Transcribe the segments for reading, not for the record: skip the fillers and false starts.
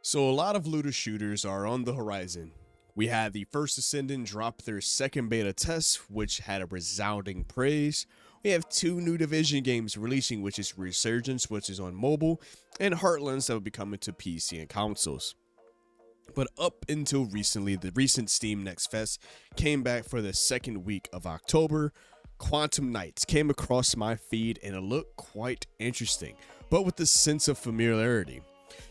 So a lot of looter shooters are on the horizon. We had the first Ascendant drop their second beta test, which had a resounding praise. We have two new Division games releasing, which is Resurgence, which is on mobile, and Heartlands that will be coming to PC and consoles. But up until recently, the recent Steam Next Fest came back for the second week of October. Quantum Knights came across my feed and it looked quite interesting, but with a sense of familiarity.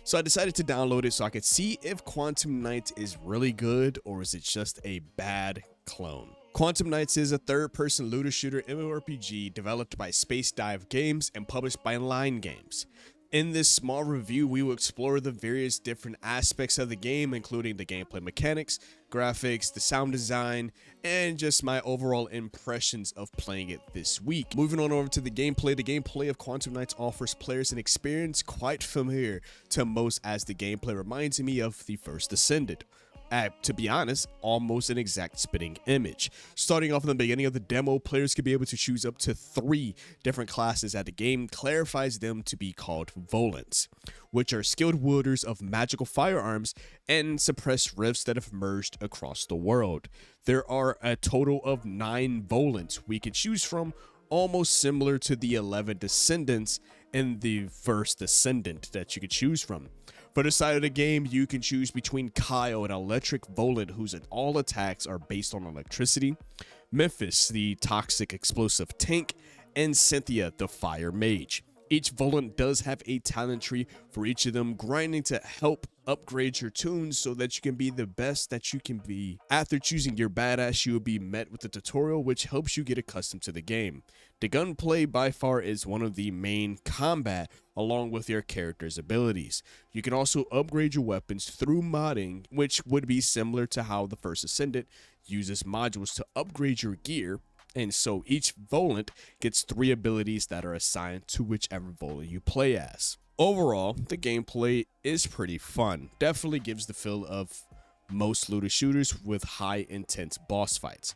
So I decided to download it so I could see if Quantum Knights is really good or is it just a bad clone. Quantum Knights is a third-person looter shooter MMORPG developed by Space Dive Games and published by Line Games. In this small review, we will explore the various different aspects of the game, including the gameplay mechanics, graphics, the sound design, and just my overall impressions of playing it this week. Moving on over to the gameplay of Quantum Knights offers players an experience quite familiar to most, as the gameplay reminds me of the first Ascendant. To be honest, almost an exact spitting image. Starting off in the beginning of the demo, players could be able to choose up to 3 different classes that the game clarifies them to be called Volants, which are skilled wielders of magical firearms and suppress rifts that have merged across the world. There are a total of 9 Volants we can choose from, almost similar to the 11 Descendants in the first Ascendant that you could choose from. For the side of the game, you can choose between Kyle, an electric Volant whose all attacks are based on electricity, Memphis, the toxic explosive tank, and Cynthia, the fire mage. Each Volant does have a talent tree for each of them, grinding to help upgrade your tunes so that you can be the best that you can be. After choosing your badass, you will be met with a tutorial which helps you get accustomed to the game. The gunplay by far is one of the main combat, along with your character's abilities. You can also upgrade your weapons through modding, which would be similar to how the first Ascendant uses modules to upgrade your gear. And so each Volant gets 3 abilities that are assigned to whichever Volant you play as. Overall, the gameplay is pretty fun. Definitely gives the feel of most looter shooters with high intense boss fights.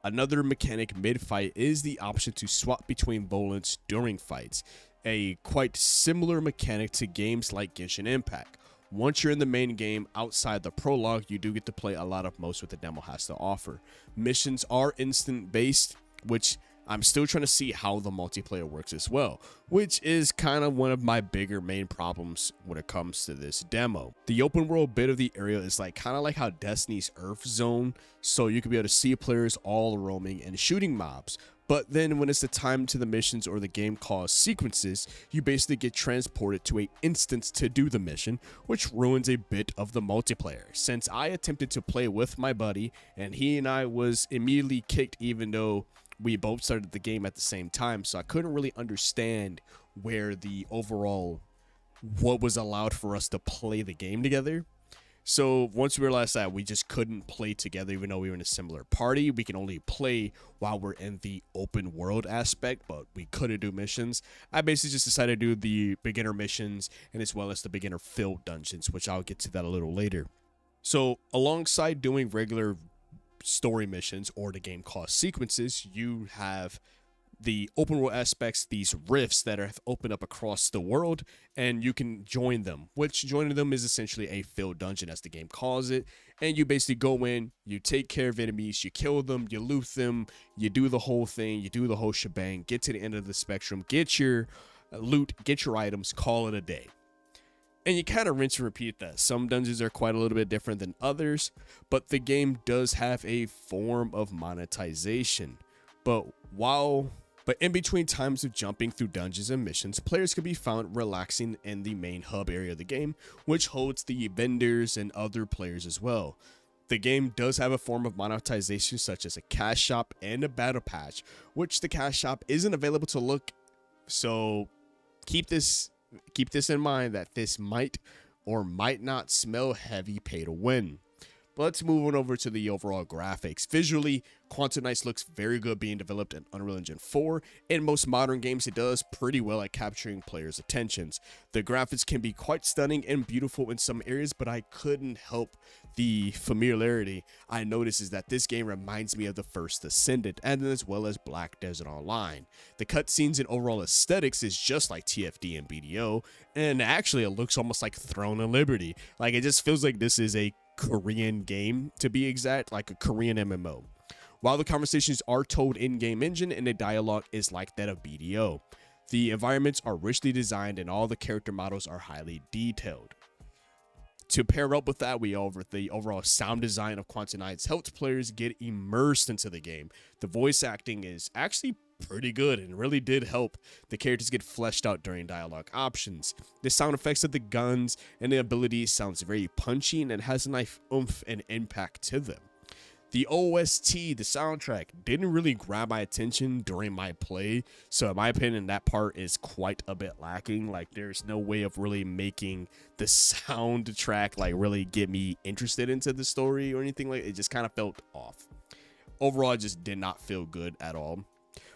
Another mechanic mid-fight is the option to swap between Volants during fights, a quite similar mechanic to games like Genshin Impact. Once you're in the main game, outside the prologue, you do get to play a lot of most what the demo has to offer. Missions are instant based, which I'm still trying to see how the multiplayer works as well, which is kind of one of my bigger main problems when it comes to this demo. The open world bit of the area is kind of like how Destiny's Earth Zone, so you can be able to see players all roaming and shooting mobs. But then when it's the time to the missions or the game calls sequences, you basically get transported to an instance to do the mission, which ruins a bit of the multiplayer. Since I attempted to play with my buddy and he and I was immediately kicked even though we both started the game at the same time, so I couldn't really understand where the overall what was allowed for us to play the game together. So once we realized that we just couldn't play together even though we were in a similar party, we can only play while we're in the open world aspect, but we couldn't do missions. I basically just decided to do the beginner missions and as well as the beginner field dungeons, which I'll get to that a little later. So alongside doing regular story missions or the game cost sequences, you have the open world aspects, these rifts that have opened up across the world, and you can join them, which joining them is essentially a field dungeon as the game calls it. And you basically go in, you take care of enemies, you kill them, you loot them, you do the whole thing, you do the whole shebang, get to the end of the spectrum, get your loot, get your items, call it a day. And you kind of rinse and repeat that. Some dungeons are quite a little bit different than others, but the game does have a form of monetization. But in between times of jumping through dungeons and missions, players can be found relaxing in the main hub area of the game, which holds the vendors and other players as well. The game does have a form of monetization such as a cash shop and a battle patch, which the cash shop isn't available to look, so keep this in mind that this might or might not smell heavy pay to win. But let's move on over to the overall graphics. Visually, Quantum Knights looks very good being developed in Unreal Engine 4. In most modern games, it does pretty well at capturing players' attentions. The graphics can be quite stunning and beautiful in some areas, but I couldn't help the familiarity I noticed is that this game reminds me of the first Ascendant, and as well as Black Desert Online. The cutscenes and overall aesthetics is just like TFD and BDO, and actually it looks almost like Throne of Liberty. Like, it just feels like this is a Korean game, to be exact, like a Korean MMO. While the conversations are told in-game engine and the dialogue is like that of BDO. The environments are richly designed and all the character models are highly detailed. To pair up with that, the overall sound design of Quantum Knights helps players get immersed into the game. The voice acting is actually pretty good and really did help the characters get fleshed out during dialogue options. The sound effects of the guns and the abilities sounds very punchy and it has a nice oomph and impact to them. The OST, the soundtrack, didn't really grab my attention during my play, so in my opinion, that part is quite a bit lacking. Like, there's no way of really making the soundtrack like really get me interested into the story or anything like it. Just kind of felt off. Overall, it just did not feel good at all.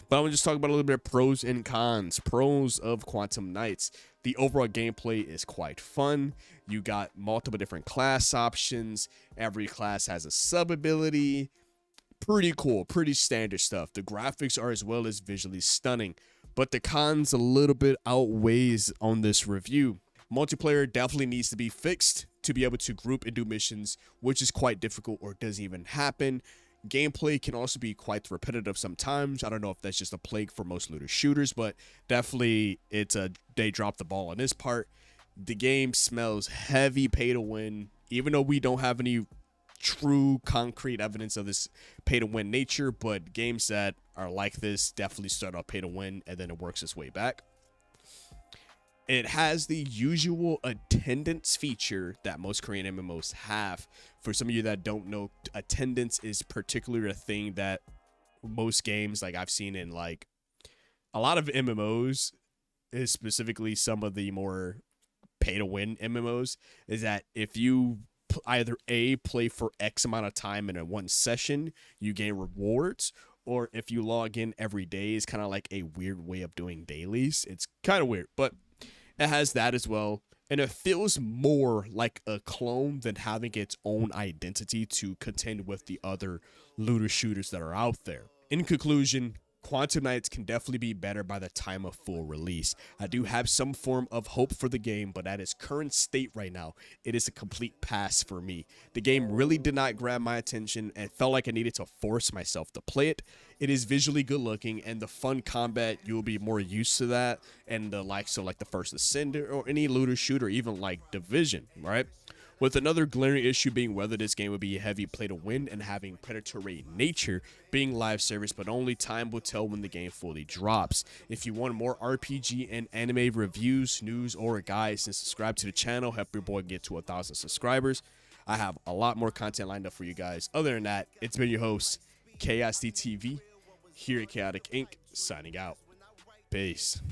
But I'm going to just talk about a little bit of pros and cons. Pros of Quantum Knights. The overall gameplay is quite fun. You got multiple different class options. Every class has a sub ability. Pretty cool, pretty standard stuff. The graphics are as well as visually stunning. But the cons a little bit outweighs on this review. Multiplayer definitely needs to be fixed to be able to group and do missions, which is quite difficult or doesn't even happen. Gameplay can also be quite repetitive sometimes. I don't know if that's just a plague for most looter shooters, but definitely they dropped the ball on this part. The game smells heavy pay to win, even though we don't have any true concrete evidence of this pay to win nature, but games that are like this definitely start off pay to win and then it works its way back. It has the usual attendance feature that most Korean MMOs have. For some of you that don't know, attendance is particularly a thing that most games, like I've seen in like a lot of MMOs, is specifically some of the more pay to win MMOs, is that if you either A, play for X amount of time in a one session, you gain rewards, or if you log in every day, is kind of like a weird way of doing dailies. It's kind of weird, but it has that as well, and it feels more like a clone than having its own identity to contend with the other looter shooters that are out there. In conclusion, Quantum Knights can definitely be better by the time of full release. I do have some form of hope for the game, but at its current state right now, it is a complete pass for me. The game really did not grab my attention and felt like I needed to force myself to play it. It is visually good looking and the fun combat, you'll be more used to that, and the likes of like the first Ascendant or any looter shooter, even like Division, right? With another glaring issue being whether this game would be a heavy play to win and having predatory nature being live service, but only time will tell when the game fully drops. If you want more RPG and anime reviews, news, or guides, then subscribe to the channel, help your boy get to 1,000 subscribers. I have a lot more content lined up for you guys. Other than that, it's been your host, KSDTV, here at Chaotic Inc., signing out. Peace.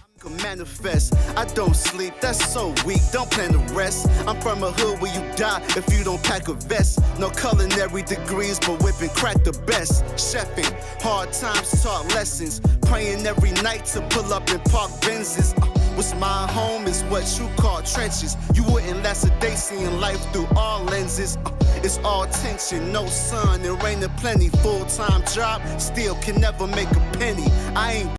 Manifest. I don't sleep, that's so weak, don't plan to rest. I'm from a hood where you die if you don't pack a vest. No culinary degrees, but whipping crack the best. Chefing, hard times taught lessons. Praying every night to pull up in park Benzes. What's my home is what you call trenches. You wouldn't last a day seeing life through all lenses. It's all tension, no sun, and rain and plenty. Full-time job, still can never make a penny. I ain't